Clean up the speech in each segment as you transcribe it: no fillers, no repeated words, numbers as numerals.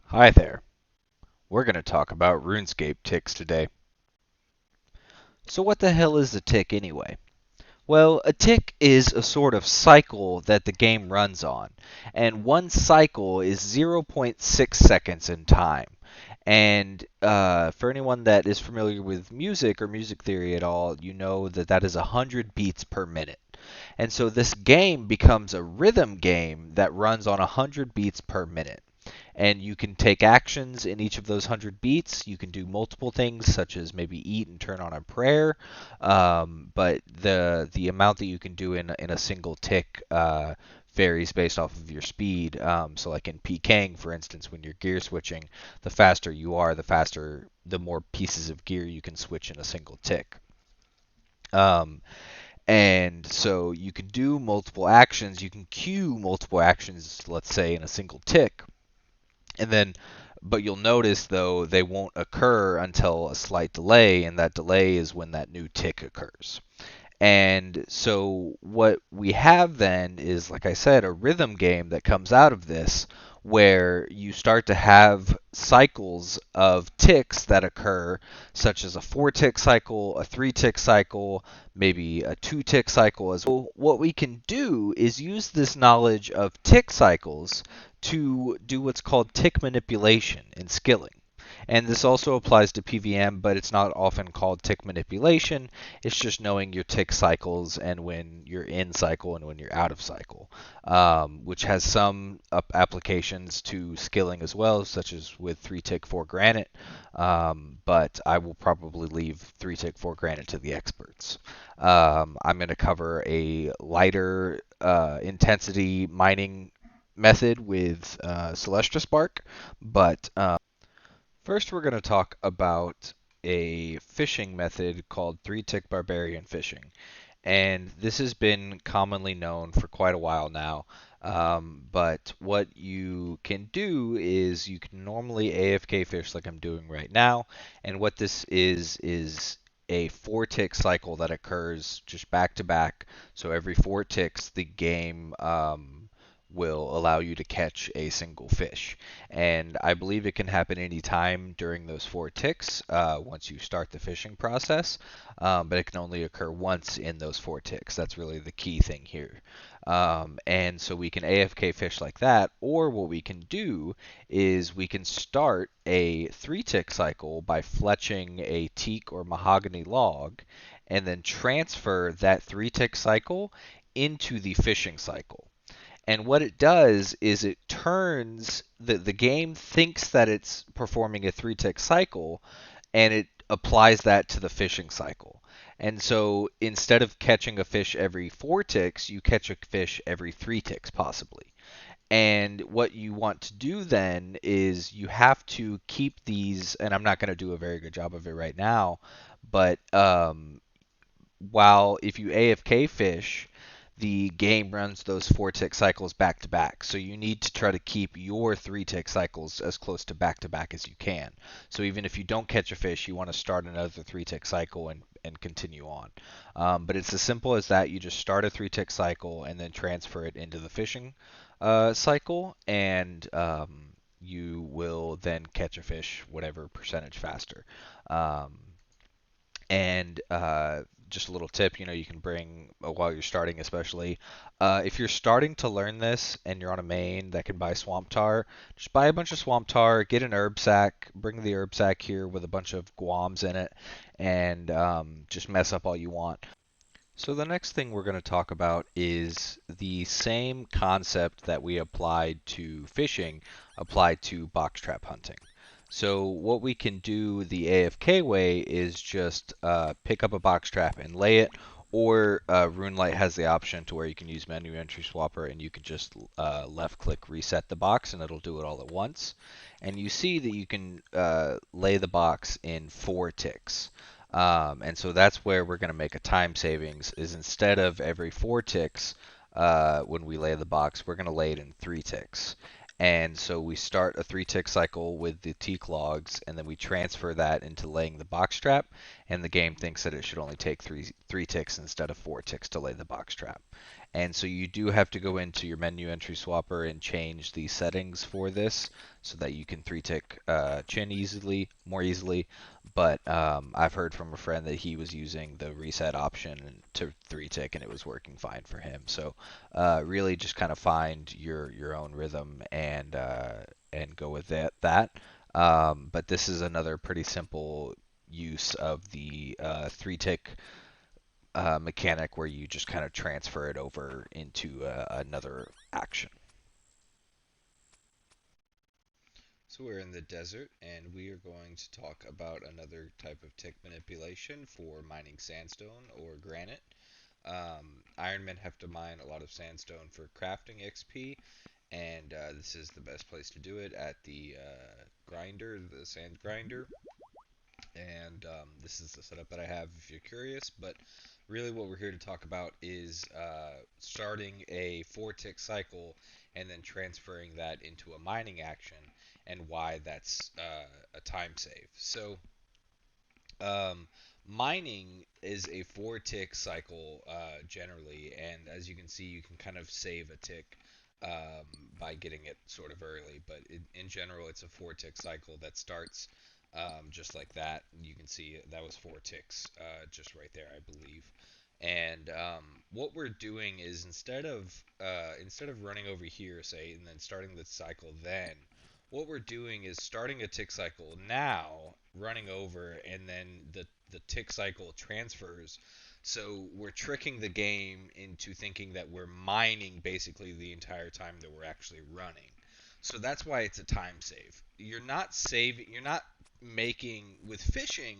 Hi there. We're going to talk about RuneScape ticks today. So what the hell is a tick anyway? Well, a tick is a sort of cycle that the game runs on, and one cycle is zero point 0.6 seconds in time. And for anyone that is familiar with music or music theory at all, you know that that is 100 beats per minute. And so this game becomes a rhythm game that runs on 100 beats per minute. And you can take actions in each of those 100 beats. You can do multiple things, such as maybe eat and turn on a prayer. But the amount that you can do in a single tick varies based off of your speed. So, like in PKing, for instance, when you're gear switching, the faster you are, the more pieces of gear you can switch in a single tick. Um, and so you can do multiple actions. You can queue multiple actions, let's say, in a single tick. And then, but you'll notice though they won't occur until a slight delay, and that delay is when that new tick occurs. And so what we have then is, like I said, a rhythm game that comes out of this where you start to have cycles of ticks that occur, such as a 4 tick cycle, a 3 tick cycle, maybe a 2 tick cycle as well. What we can do is use this knowledge of tick cycles to do what's called tick manipulation in skilling. And this also applies to PVM, but it's not often called tick manipulation. It's just knowing your tick cycles and when you're in cycle and when you're out of cycle, which has some applications to skilling as well, such as with 3 tick 4 granite. But I will probably leave 3 tick 4 granite to the experts. I'm going to cover a lighter intensity mining method with Celestra Spark, but first, we're going to talk about a fishing method called 3-tick barbarian fishing. And this has been commonly known for quite a while now. But what you can do is you can normally AFK fish like I'm doing right now. And what this is a 4 tick cycle that occurs just back to back. So every 4 ticks, the game will allow you to catch a single fish. And I believe it can happen anytime during those 4 ticks once you start the fishing process, but it can only occur once in those 4 ticks. That's really the key thing here. And so we can AFK fish like that, or what we can do is we can start a 3 tick cycle by fletching a teak or mahogany log, and then transfer that 3 tick cycle into the fishing cycle. And what it does is it turns the game thinks that it's performing a 3 tick cycle, and it applies that to the fishing cycle. And so instead of catching a fish every 4 ticks, you catch a fish every 3 ticks possibly. And what you want to do then is you have to keep these, and I'm not going to do a very good job of it right now, but while if you AFK fish, the game runs those 4 tick cycles back to back. So you need to try to keep your 3 tick cycles as close to back as you can. So even if you don't catch a fish, you want to start another 3 tick cycle and continue on. But it's as simple as that. You just start a 3 tick cycle and then transfer it into the fishing cycle, and you will then catch a fish whatever percentage faster. Um, and just a little tip, you can bring while you're starting, especially if you're starting to learn this and you're on a main that can buy swamp tar, just buy a bunch of swamp tar, get an herb sack, bring the herb sack here with a bunch of guams in it, and just mess up all you want. So the next thing we're going to talk about is the same concept that we applied to fishing applied to box trap hunting. So what we can do the AFK way is just pick up a box trap and lay it, or RuneLite has the option to where you can use menu entry swapper and you can just left click reset the box and it'll do it all at once. And you see that you can lay the box in 4 ticks. And so that's where we're going to make a time savings is instead of every 4 ticks when we lay the box, we're going to lay it in 3 ticks. And so we start a 3 tick cycle with the teak logs, and then we transfer that into laying the box trap. and the game thinks that it should only take three ticks instead of 4 ticks to lay the box trap. And so you do have to go into your menu entry swapper and change the settings for this so that you can 3 tick chin more easily. But I've heard from a friend that he was using the reset option to 3 tick and it was working fine for him. So really just kind of find your own rhythm and go with that. But this is another pretty simple use of the 3 tick mechanic where you just kind of transfer it over into another action. So we're in the desert, and we are going to talk about another type of tick manipulation for mining sandstone or granite. Ironmen have to mine a lot of sandstone for crafting XP, and this is the best place to do it at the grinder, the sand grinder. And this is the setup that I have if you're curious. But really, what we're here to talk about is starting a 4 tick cycle and then transferring that into a mining action and why that's a time save. So, um, mining is a 4 tick cycle generally, and as you can see, you can kind of save a tick by getting it sort of early. But in general, it's a 4 tick cycle that starts just like that. You can see that was 4 ticks just right there, I believe. And what we're doing is instead of running over here, say, and then starting the cycle, then what we're doing is starting a tick cycle now, running over, and then the tick cycle transfers. So we're tricking the game into thinking that we're mining basically the entire time that we're actually running. So that's why it's a time save. You're not making with fishing.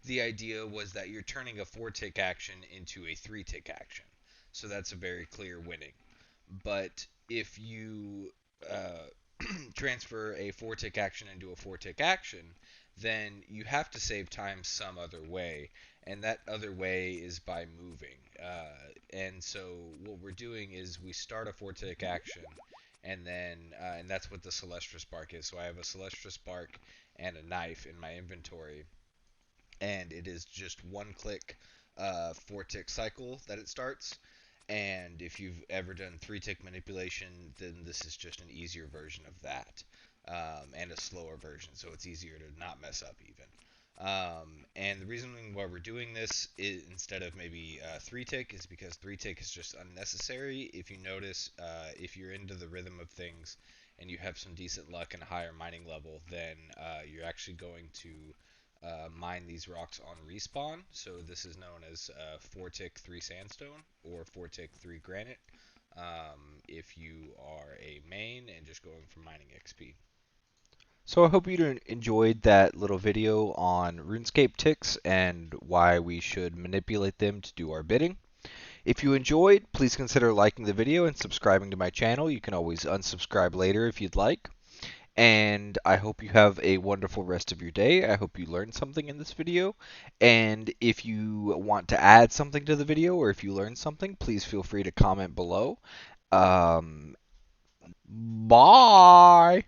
The idea was that you're turning a 4 tick action into a 3 tick action. So that's a very clear winning. But if you transfer a 4 tick action into a 4 tick action, then you have to save time some other way, and that other way is by moving. And so what we're doing is we start a 4 tick action, and that's what the Celestra Spark is. So I have a Celestra Spark and a knife in my inventory, and it is just 1 click 4 tick cycle that it starts. And if you've ever done 3 tick manipulation, then this is just an easier version of that, and a slower version, so it's easier to not mess up even. And the reason why we're doing this is, instead of maybe 3 tick, is because 3 tick is just unnecessary. If you notice, if you're into the rhythm of things and you have some decent luck and a higher mining level, then you're actually going to mine these rocks on respawn. So this is known as 4 tick 3 sandstone or 4 tick 3 granite, if you are a main and just going for mining XP. So I hope you enjoyed that little video on RuneScape ticks and why we should manipulate them to do our bidding. If you enjoyed, please consider liking the video and subscribing to my channel. You can always unsubscribe later if you'd like. And I hope you have a wonderful rest of your day. I hope you learned something in this video. And if you want to add something to the video or if you learned something, please feel free to comment below. Bye!